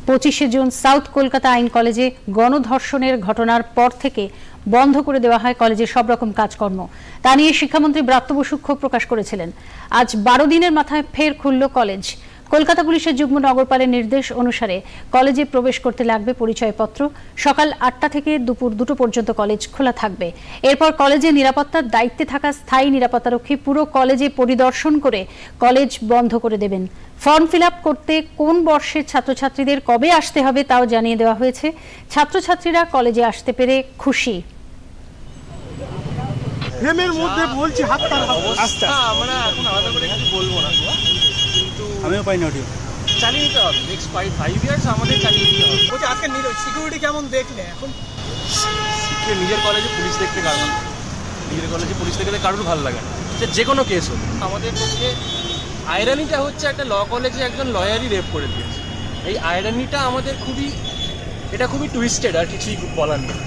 25শে June south Kolkata আইন কলেজে গণধর্ষণের ঘটনার পর থেকে বন্ধ করে দেওয়া হয় কলেজের সব রকম কাজকর্ম। তা নিয়ে শিক্ষামন্ত্রী ব্রাত্য বসু ক্ষোভ প্রকাশ করেছিলেন। আজ 12 দিনের মাথায় ফের খুলল কলেজ। কলকাতা পুলিশের যুগ্ম নগরপালের নির্দেশ অনুসারে কলেজে প্রবেশ করতে লাগবে পরিচয়পত্র। সকাল 8টা থেকে দুপুর 2টো পর্যন্ত কলেজ খোলা থাকবে। এরপর কলেজে নিরাপত্তার দায়িত্বে থাকা স্থায়ী নিরাপত্তারক্ষী পুরো কলেজে পরিদর্শন করে কলেজ বন্ধ করে দেবেন। ফর্ম ফিল আপ করতে কোন বর্ষের ছাত্রছাত্রীদের কবে আসতে হবে তাও জানিয়ে দেওয়া হয়েছে। ছাত্রছাত্রীরা কলেজে আসতে পেরে খুশি। ফ্রেমের মধ্যে বলছি হাততার অবস্থা আমরা এখন আলাদা করে কিছু বলবো না, কিন্তু আমিও পাই না অডিও চালিয়ে নিতে হবে। নেক্সট 5 ইয়ার্স আমাদের চালিয়ে নিতে হবে। বলছি আজকে সিকিউরিটি কেমন দেখলে? এখন নিজের কলেজে পুলিশ দেখতে কারণ নিজের কলেজে পুলিশ দেখতে কারোর ভালো লাগে না, যে কোনো কেস হোক। আমাদের পক্ষে আয়রানিটা হচ্ছে একটা ল কলেজে একজন লয়ারই রেপ করে দিয়েছে। এই আয়রানিটা আমাদের খুবই টুইস্টেড, আর কিছুই বলার নেই।